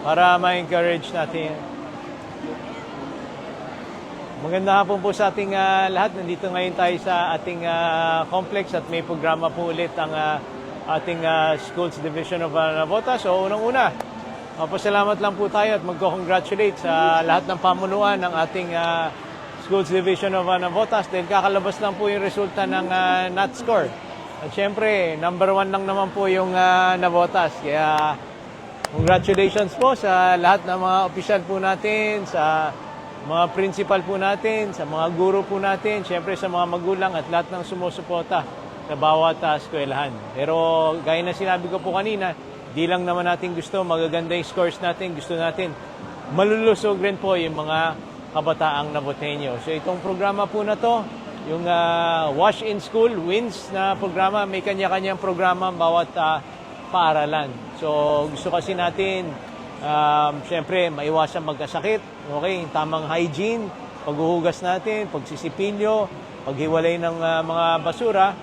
para ma-encourage natin. Magandang hapon po sa ating lahat. Nandito ngayon tayo sa ating complex at may programa po ulit ang ating Schools Division of Navotas. So unang-una, pasalamat lang po tayo at magko-congratulate sa lahat ng pamunuan ng ating Schools Division of Navotas dahil kakalabas lang po yung resulta ng NAT score. At syempre, number 1 lang naman po yung Navotas. Kaya congratulations po sa lahat ng mga opisyal po natin, sa mga principal po natin, sa mga guro po natin, syempre sa mga magulang at lahat ng sumusuporta sa bawat eskwelahan. Pero gaya na sinabi ko po kanina, di lang naman natin gusto magaganda yung scores natin, gusto natin malulusog rin po yung mga kabataang Navoteño. So itong programa po na to, yung Wash in School Wins na programa, may kanya-kanyang programa bawat paaralan. So gusto kasi natin siyempre, maiwasan magkasakit, okay, tamang hygiene, paghuhugas natin, pagsisipilyo, paghiwalay ng mga basura,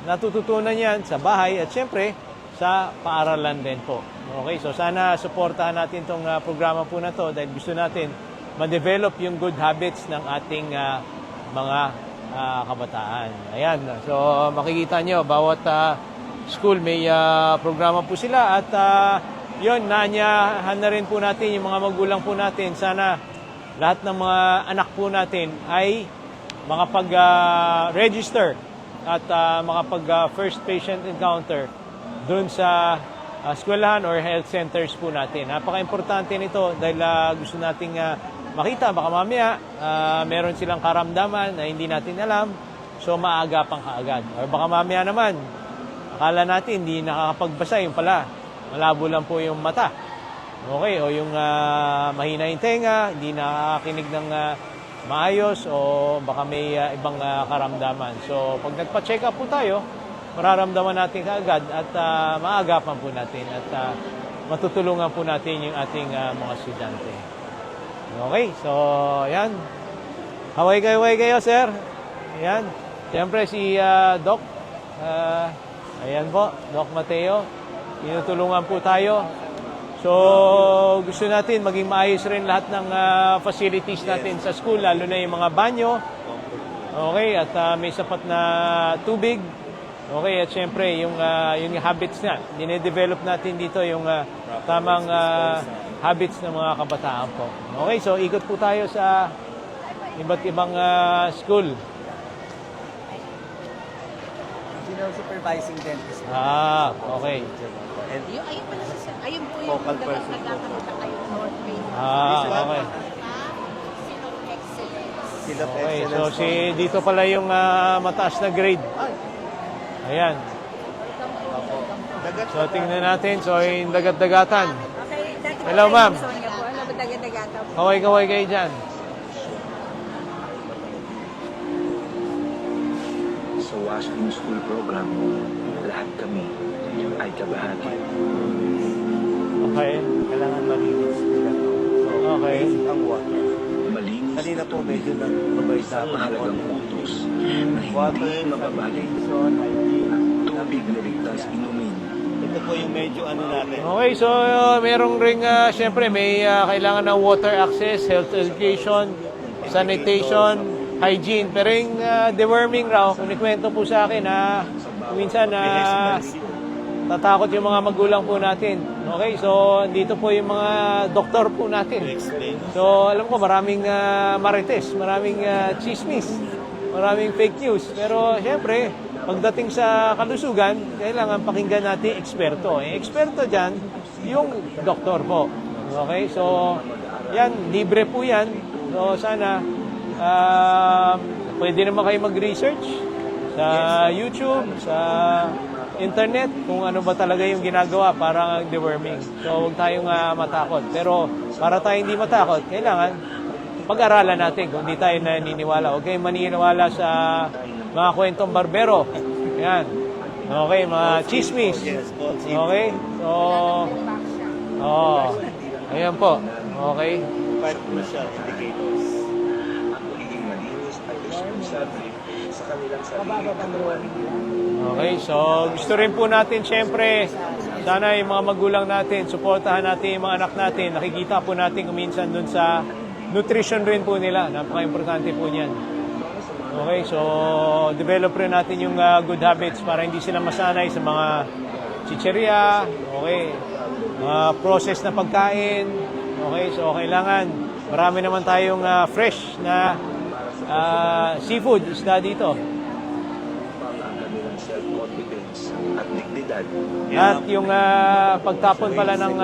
natututunan yan sa bahay at siyempre, sa paaralan din po. Okay, so sana suportahan natin itong programa po na to dahil gusto natin ma-develop yung good habits ng ating mga kabataan. Ayan, so makikita nyo, bawat school may programa po sila at yun, naanyahan na rin po natin yung mga magulang po natin. Sana lahat ng mga anak po natin ay makapag-register at makapag-first patient encounter doon sa eskwelahan or health centers po natin. Napaka-importante nito dahil gusto nating makita, baka mamaya meron silang karamdaman na hindi natin alam, so maagapang kaagad. Or baka mamaya naman, akala natin hindi nakakapagbasa, yung pala malabo lang po yung mata. Okay, o yung mahina yung tenga, hindi nakakinig ng maayos, o baka may ibang karamdaman. So, pag nagpa-check up po tayo, mararamdaman natin kaagad at maagapan po natin at matutulungan po natin yung ating mga estudyante. Okay, so, yan. Haway kayo, sir. Ayan. Siyempre, si Doc. Ayan po, Doc Mateo. Tinutulungan po tayo. So, gusto natin maging maayos rin lahat ng facilities natin sa school, lalo na yung mga banyo. Okay, at may sapat na tubig. Okay, at syempre, yung habits na, dine-develop natin dito yung tamang habits ng mga kabataan po. Okay, so ikot po tayo sa iba't ibang school. Supervising dentist. Okay. Ayun po yung nagkakaroon na kayo North Main. Okay. Okay, so dito pala yung mataas na grade. Ayan. So tingnan natin, so yung dagat-dagatan. Hello, ma'am. Kaway-kaway kayo dyan. Sa Wash in School program, lahat kami ay kabahagi. Okay. Kailangan malinis nila. Okay. Ang water. Malinis Kanina po medyo nagbabay sa mahalagang utos na hindi mababalik. Tubig na ligtas inumin. Ito po yung medyo natin. Okay, so merong ring, syempre may kailangan ng water access, health education, sanitation, hygiene. Pero yung deworming raw, kung ikwento po sa akin na minsan tatakot yung mga magulang po natin. Okay, so dito po yung mga doktor po natin. So alam ko maraming marites, maraming chismis, maraming fake news. Pero syempre, pagdating sa kalusugan, kailangan pakinggan natin eksperto. Eksperto dyan, yung doktor po. Okay, so yan, libre po yan. So sana pwede naman kayo mag-research sa YouTube, sa internet, kung ano ba talaga yung ginagawa para deworming. So huwag tayong matakot. Pero para tayo hindi matakot, kailangan pag-aralan natin kung hindi tayo naniniwala. Huwag kayong maniniwala sa mga kwentong barbero. Yan. Okay, mga chismis. Okay? So, ayan po. Okay? Crucial indicators. Ang pagiging malinis ay responsable sa kanilang sarili at gawain. Okay, so gusto rin po natin siyempre sana yung mga magulang natin, suportahan natin yung mga anak natin. Nakikita po natin kuminsan dun sa nutrition rin po nila. Napaka-importante po niyan. Okay, so develop rin natin yung good habits para hindi sila masanay sa mga chicheria, okay, process na pagkain, okay, so kailangan marami naman tayong fresh na seafood isda dito. Ang kanilang self-confidence at dignidad. At yung pagtapon pala ng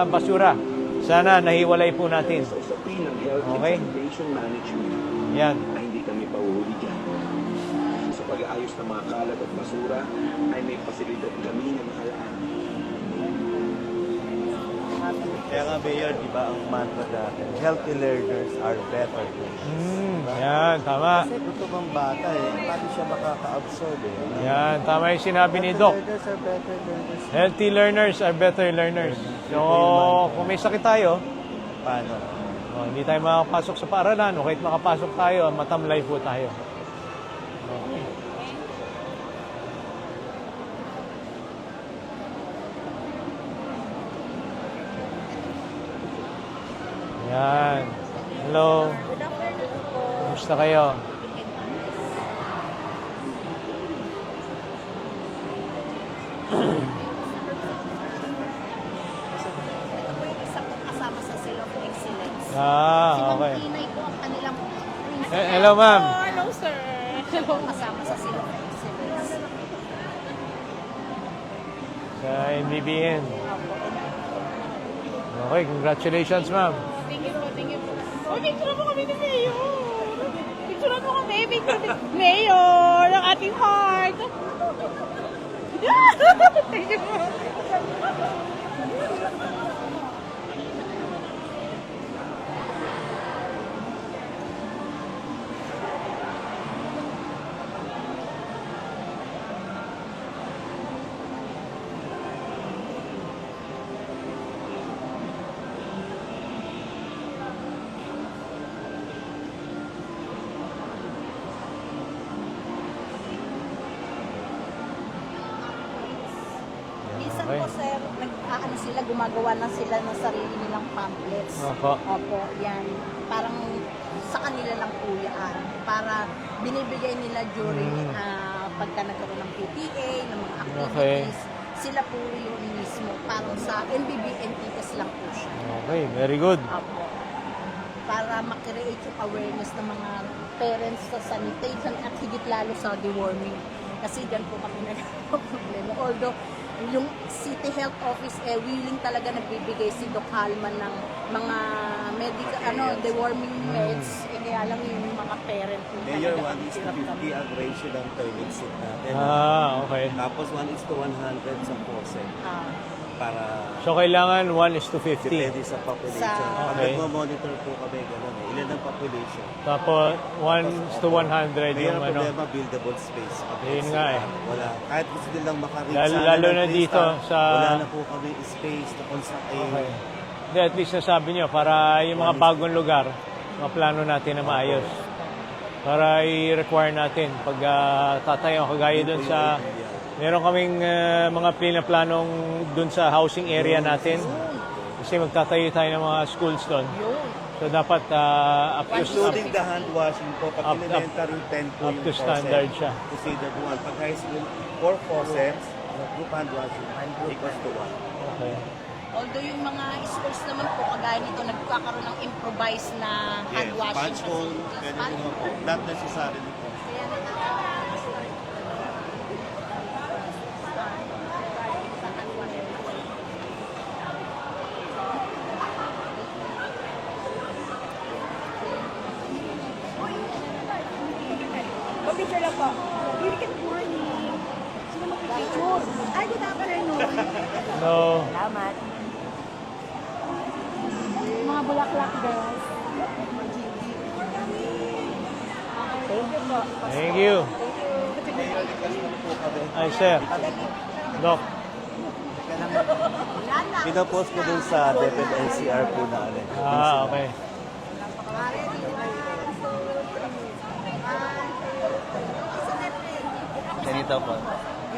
basura, sana nahiwalay po natin. Sa usapin ng health Okay. and sanitation management, Yan. ay hindi kami pauhuli dyan. Sa pag-aayos ng mga kalat at basura, ay may pasilidad kami na nakalaan. Kaya nga, Mayor, di ba ang mantra natin, healthy learners are better learners. Yan, tama. Kasi gutom ang bata paano siya makaka-absorb Yan, tama yung sinabi ni Doc. Learners are better learners. Healthy learners are better learners. So, kung may sakit tayo, Paano? hindi tayo makapasok sa paaralan, o kahit makapasok tayo, matamlay po tayo. Yan. Hello. Good afternoon po. Kumusta kayo? Ito po yung isa pong kasama sa Seal of Excellence. Si Ah, okay. Ma'am Tinay po ang kanilang Hello, ma'am. hello, sir. Siya po ang kasama sa Seal of Excellence. Sa NBBN. Okay, congratulations, ma'am. Thank you po, thank you po. Oh, picture mo kami ni Mayor. Picture mo kami, picture ni Mayor, ang ating heart. Thank you po. Minsan Okay. po, sir, nag-aano sila, gumagawa na sila ng sarili nilang pamphlets. Opo. Opo, yan. Parang sa kanila lang po yan. Para binibigay nila during pagka nagkaroon ng PTA, ng mga activities. Sila po yun mismo. Parang sa NBBNTS lang po siya. Okay, very good. Opo. Para makreate yung awareness ng mga parents sa sanitation at higit lalo sa deworming. Kasi dyan po kami nagpo-problema. Although, yung City Health Office willing talaga nagbibigay si Doc Alman ng mga deworming meds. Kaya lang yung mga parent yung Mayor, talaga 1:50 ang ratio ng toilet seat natin. Okay. Tapos 1:100 sa faucet para So, kailangan 1:50. depende sa population. Sa- Pag Okay. nagmo-monitor po kami, gano'n ilan ang population. Tapos, 1:100 Ngayon yung ang ano. problema, buildable space. Yun nga eh. Wala. Kahit gusto nilang makareach Lalo ng na place, dito sa- wala na po kami space na kung saan Okay. Hindi, at least nasabi nyo, para yung mga bagong lugar, maplano natin na maayos. Para i-require natin pag tatayo, kagaya dun sa... Meron kaming mga planong dun sa housing area natin. Kasi magtatayo tayo ng mga schools doon. So dapat up Including the hand washing po, pag Up- up- elementary 10 po up yung to standard faucet. siya. Considered 1. Pag high school, 4 faucets, group hand washing, equals to 1. Okay. Although yung mga schools naman po, kagaya nito, nagkakaroon ng improvised na hand Yes, washing punch hole, facilities. pwede Punch din po. hole. Not necessarily po. Kaya nakaka- Picture lang po. Good morning. Sino mag-picture? Ay, good afternoon. No. Salamat. Mga bulaklak girls. Thank you po. Thank you. Ay, sir. Doc. Pinapost ko dun sa DepEd NCR po na ano. Okay. Ganito po.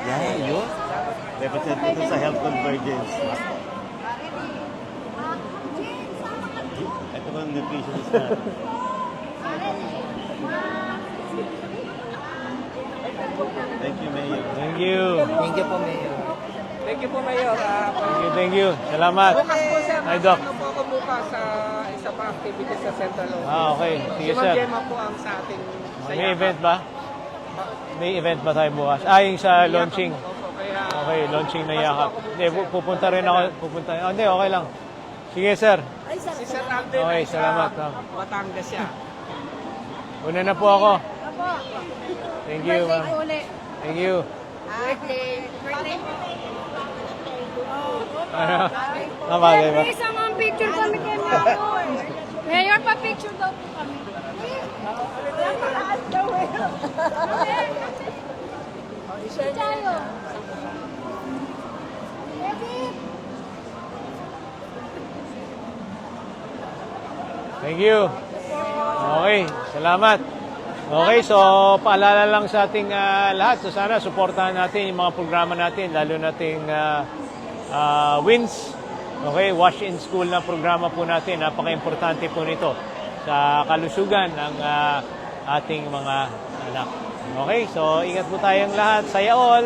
Yan, yun. Representative sa Health Convergence. Ito ba ang nutritionist natin? Thank you, Mayor. Thank you. Thank you po, Mayor. Thank you po, Mayor. Thank you. Salamat. Bukas po, sir. Ay, Doc. Ano po ako bukas sa isa pa activity sa Central Office. Okay. Sige, Si Ma'am sir. Gemma po ang sa ating May event ba? May event ba tayo bukas? Ah, yung sa launching. Opo, kaya Okay, launching na yakap. Hindi, pupunta rin ako. Pupunta. Oh, hindi, okay lang. Sige, sir. si Sir Alvin Okay, ay sa salamat, ma'am. Batangas siya. Una na po ako. Thank you, ma'am. Uli. Thank you. Birthday. Ano? Tama, di ba? Please, ang picture kami kay Mayor. Mayor, pa-picture daw po kami. Share tayo. Thank you. Okay, salamat. Okay, so paalala lang sa ating lahat. So sana suportahan natin yung mga programa natin, lalo nating WINS. Okay, Wash in School na programa po natin. Napaka-importante po nito sa kalusugan ng ating mga anak. Okay, so ingat po tayong lahat. Saya all.